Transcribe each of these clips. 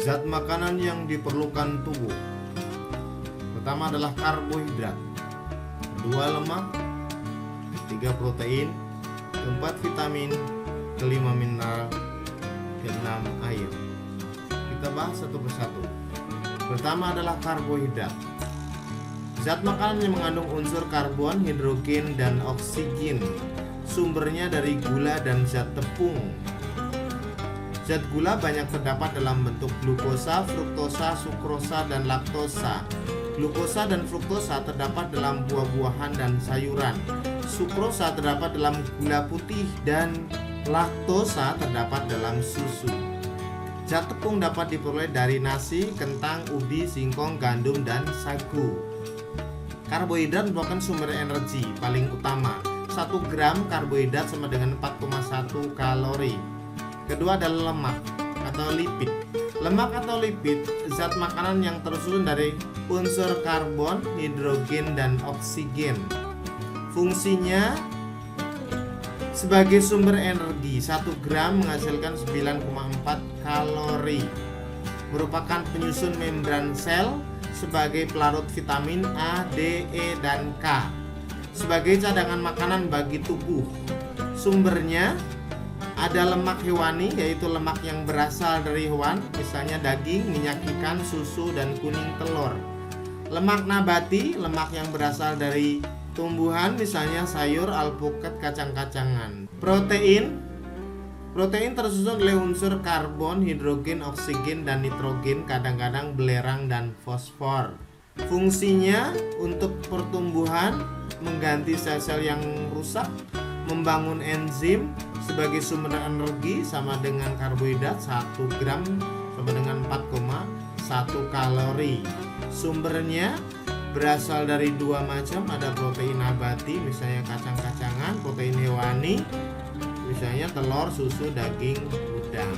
Zat makanan yang diperlukan tubuh. Pertama adalah karbohidrat, kedua lemak, ketiga protein, keempat vitamin, kelima mineral, keenam air. Kita bahas satu persatu. Pertama adalah karbohidrat. Zat makanan yang mengandung unsur karbon, hidrogen, dan oksigen. Sumbernya dari gula dan zat tepung. Zat gula banyak terdapat dalam bentuk glukosa, fruktosa, sukrosa, dan laktosa. Glukosa dan fruktosa terdapat dalam buah-buahan dan sayuran. Sukrosa terdapat dalam gula putih dan laktosa terdapat dalam susu. Zat tepung dapat diperoleh dari nasi, kentang, ubi, singkong, gandum, dan sagu. Karbohidrat merupakan sumber energi paling utama. 1 gram karbohidrat sama dengan 4,1 kalori. Kedua adalah lemak atau lipid. Lemak atau lipid, zat makanan yang tersusun dari unsur karbon, hidrogen, dan oksigen. Fungsinya sebagai sumber energi. 1 gram menghasilkan 9,4 kalori. Merupakan penyusun membran sel, sebagai pelarut vitamin A, D, E, dan K. Sebagai cadangan makanan bagi tubuh. Sumbernya ada lemak hewani, yaitu lemak yang berasal dari hewan, misalnya daging, minyak ikan, susu, dan kuning telur. Lemak nabati, lemak yang berasal dari tumbuhan, misalnya sayur, alpukat, kacang-kacangan. Protein tersusun oleh unsur karbon, hidrogen, oksigen, dan nitrogen, kadang-kadang belerang dan fosfor. Fungsinya untuk pertumbuhan, mengganti sel-sel yang rusak, membangun enzim. Sebagai sumber energi sama dengan karbohidrat, 1 gram sama dengan 4,1 kalori. Sumbernya berasal dari 2 macam, ada protein nabati, misalnya kacang-kacangan, protein hewani, misalnya telur, susu, daging, udang.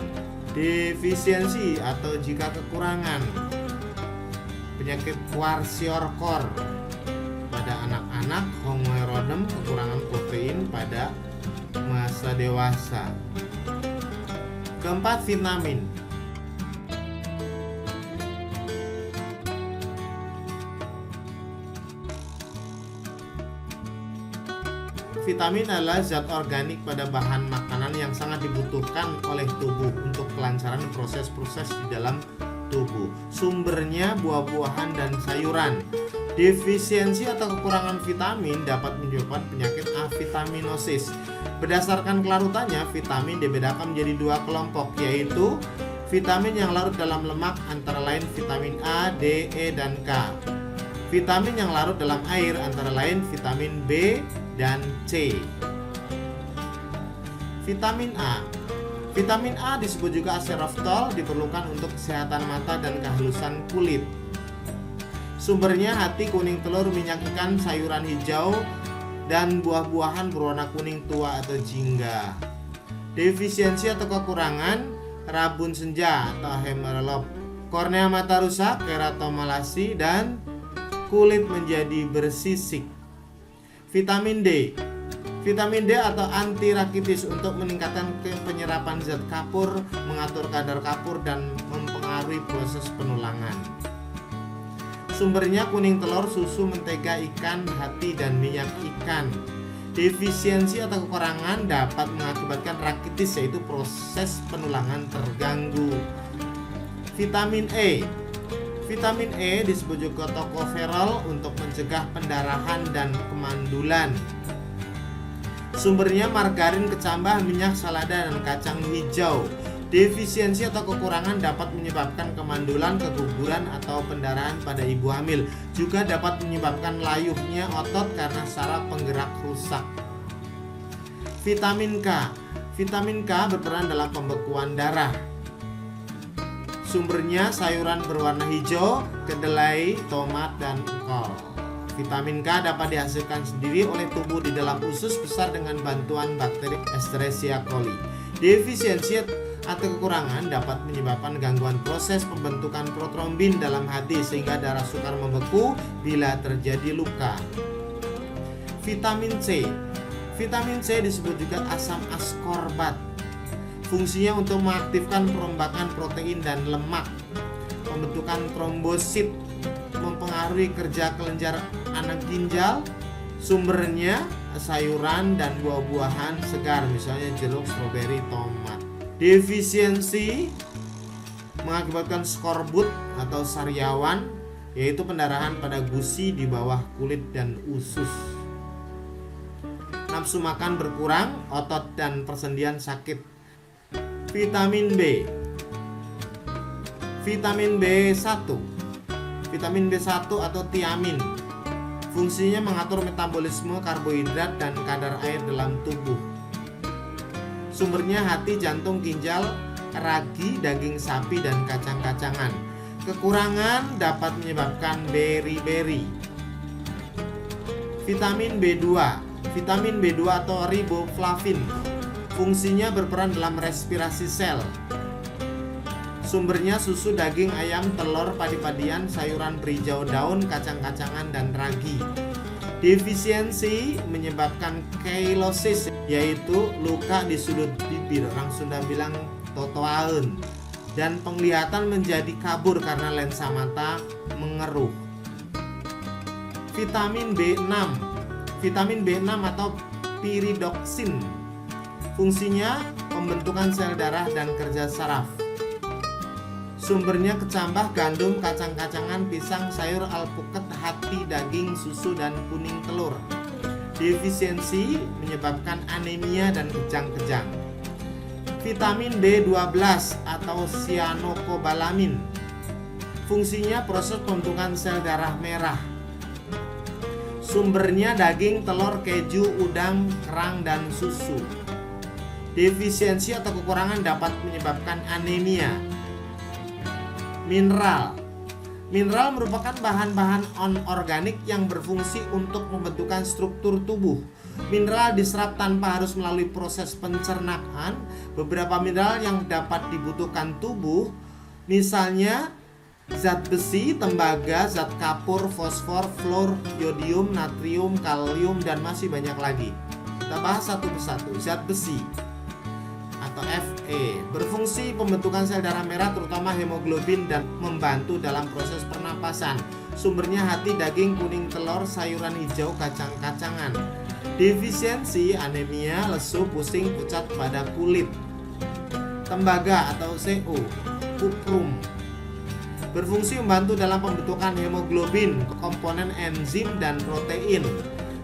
Defisiensi atau jika kekurangan, penyakit kwashiorkor pada anak-anak, homoerodem, kekurangan protein pada masa dewasa. Keempat, vitamin. Vitamin adalah zat organik pada bahan makanan yang sangat dibutuhkan oleh tubuh untuk kelancaran proses-proses di dalam tubuh. Sumbernya buah-buahan dan sayuran. Defisiensi atau kekurangan vitamin dapat menyebabkan penyakit avitaminosis. Berdasarkan kelarutannya, vitamin dibedakan menjadi 2 kelompok, yaitu vitamin yang larut dalam lemak antara lain vitamin A, D, E, dan K. Vitamin yang larut dalam air antara lain vitamin B dan C. Vitamin A. Vitamin A disebut juga aseroftol, diperlukan untuk kesehatan mata dan kehalusan kulit. Sumbernya hati, kuning telur, minyak ikan, sayuran hijau, dan buah-buahan berwarna kuning tua atau jingga. Defisiensi atau kekurangan, rabun senja atau hemerolop, kornea mata rusak, keratomalasi, dan kulit menjadi bersisik. Vitamin D. Vitamin D atau antirakitis untuk meningkatkan penyerapan zat kapur, mengatur kadar kapur, dan mempengaruhi proses penulangan. Sumbernya kuning telur, susu, mentega ikan, hati, dan minyak ikan. Defisiensi atau kekurangan dapat mengakibatkan rakitis, yaitu proses penulangan terganggu. Vitamin E. Vitamin E disebut juga tokoferol untuk mencegah pendarahan dan kemandulan. Sumbernya margarin, kecambah, minyak selada, dan kacang hijau. Defisiensi atau kekurangan dapat menyebabkan kemandulan, keguguran, atau pendarahan pada ibu hamil. Juga dapat menyebabkan layuhnya otot karena saraf penggerak rusak. Vitamin K. Vitamin K berperan dalam pembekuan darah. Sumbernya sayuran berwarna hijau, kedelai, tomat, dan kol. Vitamin K dapat dihasilkan sendiri oleh tubuh di dalam usus besar dengan bantuan bakteri Escherichia coli. Defisiensi atau kekurangan dapat menyebabkan gangguan proses pembentukan protrombin dalam hati sehingga darah sukar membeku bila terjadi luka. Vitamin C. Vitamin C disebut juga asam askorbat. Fungsinya untuk mengaktifkan perombakan protein dan lemak. pembentukan trombosit mempengaruhi kerja kelenjar anak ginjal. Sumbernya sayuran dan buah-buahan segar, misalnya jeruk, stroberi, tomat. Defisiensi mengakibatkan skorbut atau sariawan, yaitu pendarahan pada gusi di bawah kulit dan usus. Nafsu makan berkurang, otot dan persendian sakit. Vitamin B. Vitamin B1. Vitamin B1 atau tiamin. Fungsinya mengatur metabolisme karbohidrat dan kadar air dalam tubuh. Sumbernya hati, jantung, ginjal, ragi, daging sapi, dan kacang-kacangan. Kekurangan dapat menyebabkan beri-beri. Vitamin B2. Vitamin B2 atau riboflavin. Fungsinya berperan dalam respirasi sel. Sumbernya susu, daging, ayam, telur, padi-padian, sayuran berhijau daun, kacang-kacangan, dan ragi. Defisiensi menyebabkan keilosis, yaitu luka di sudut bibir, orang Sunda bilang totoaeun, dan penglihatan menjadi kabur karena lensa mata mengeruh. Vitamin B6. Vitamin B6 atau piridoksin. Fungsinya pembentukan sel darah dan kerja saraf. Sumbernya kecambah, gandum, kacang-kacangan, pisang, sayur, alpukat, hati, daging, susu, dan kuning telur. Defisiensi menyebabkan anemia dan kejang-kejang. Vitamin B12 atau cyanocobalamin. Fungsinya proses pembentukan sel darah merah. Sumbernya daging, telur, keju, udang, kerang, dan susu. Defisiensi atau kekurangan dapat menyebabkan anemia. Mineral. Mineral merupakan bahan-bahan anorganik yang berfungsi untuk pembentukan struktur tubuh. Mineral diserap tanpa harus melalui proses pencernaan. Beberapa mineral yang dapat dibutuhkan tubuh, misalnya zat besi, tembaga, zat kapur, fosfor, fluor, yodium, natrium, kalium, dan masih banyak lagi. Kita bahas satu persatu. Zat besi atau Fe berfungsi pembentukan sel darah merah, terutama hemoglobin, dan membantu dalam proses pernapasan. Sumbernya hati, daging, kuning telur, sayuran hijau, kacang-kacangan. Defisiensi anemia, lesu, pusing, pucat pada kulit. Tembaga atau CO, kuprum, berfungsi membantu dalam pembentukan hemoglobin, komponen enzim, dan protein.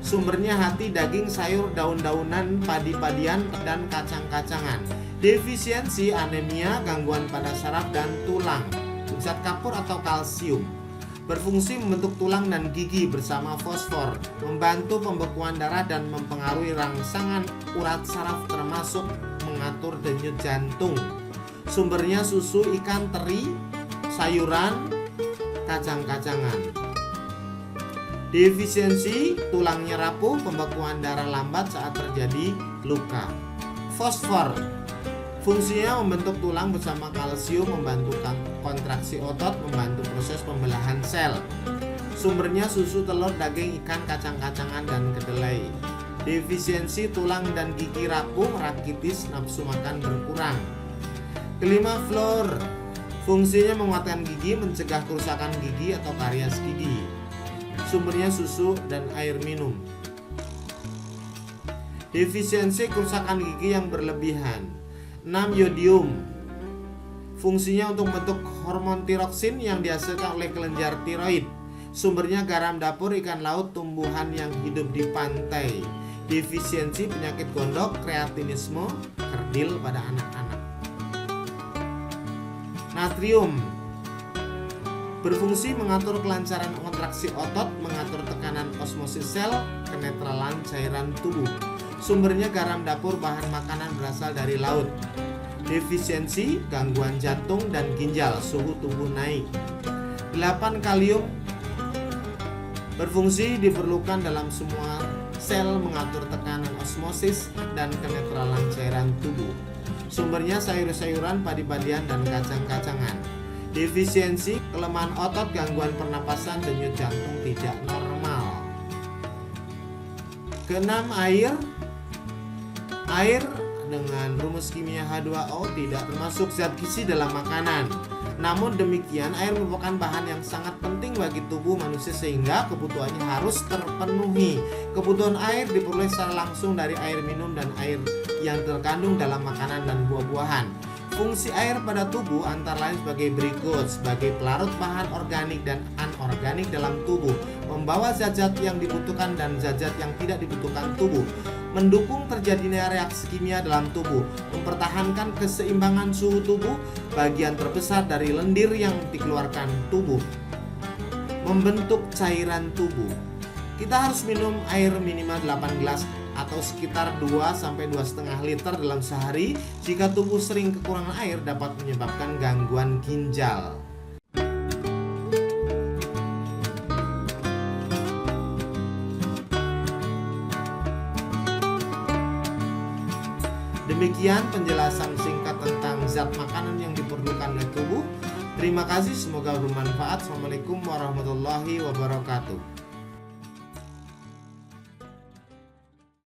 Sumbernya hati, daging, sayur, daun-daunan, padi-padian, dan kacang-kacangan. Defisiensi anemia, gangguan pada saraf dan tulang. Zat kapur atau kalsium berfungsi membentuk tulang dan gigi bersama fosfor, membantu pembekuan darah dan mempengaruhi rangsangan urat saraf, termasuk mengatur denyut jantung. Sumbernya susu, ikan teri, sayuran, kacang-kacangan. Defisiensi tulangnya rapuh, pembekuan darah lambat saat terjadi luka. Fosfor fungsinya membentuk tulang bersama kalsium, membantu kontraksi otot, membantu proses pembelahan sel. Sumbernya susu, telur, daging, ikan, kacang-kacangan, dan kedelai. Defisiensi tulang dan gigi rapuh, rakitis, nafsu makan berkurang. Kelima, fluor fungsinya menguatkan gigi, mencegah kerusakan gigi atau karies gigi. Sumbernya susu dan air minum. Defisiensi kerusakan gigi yang berlebihan. 6. Yodium fungsinya untuk membentuk hormon tiroksin yang dihasilkan oleh kelenjar tiroid. Sumbernya garam dapur, ikan laut, tumbuhan yang hidup di pantai. Defisiensi penyakit gondok, kreatinisme, kerdil pada anak-anak. Natrium berfungsi mengatur kelancaran kontraksi otot, mengatur tekanan osmosis sel, kenetralan cairan tubuh. Sumbernya garam dapur, bahan makanan berasal dari laut. Defisiensi, gangguan jantung dan ginjal, suhu tubuh naik. 8. Kalium berfungsi diperlukan dalam semua sel, mengatur tekanan osmosis dan kenetralan cairan tubuh. Sumbernya sayur-sayuran, padi-padian, dan kacang-kacangan. Defisiensi, kelemahan otot, gangguan pernapasan, denyut jantung tidak normal. Keenam, air. Air dengan rumus kimia H2O tidak termasuk zat gizi dalam makanan. Namun demikian, air merupakan bahan yang sangat penting bagi tubuh manusia sehingga kebutuhannya harus terpenuhi. Kebutuhan air diperoleh secara langsung dari air minum dan air yang terkandung dalam makanan dan buah-buahan. Fungsi air pada tubuh antara lain sebagai berikut: sebagai pelarut bahan organik dan anorganik dalam tubuh, membawa zat-zat yang dibutuhkan dan zat-zat yang tidak dibutuhkan tubuh, mendukung terjadinya reaksi kimia dalam tubuh, mempertahankan keseimbangan suhu tubuh, bagian terbesar dari lendir yang dikeluarkan tubuh, membentuk cairan tubuh. Kita harus minum air minimal 8 gelas atau sekitar 2-2,5 liter dalam sehari. Jika tubuh sering kekurangan air dapat menyebabkan gangguan ginjal. Demikian penjelasan singkat tentang zat makanan yang diperlukan oleh tubuh. Terima kasih, semoga bermanfaat. Assalamualaikum warahmatullahi wabarakatuh.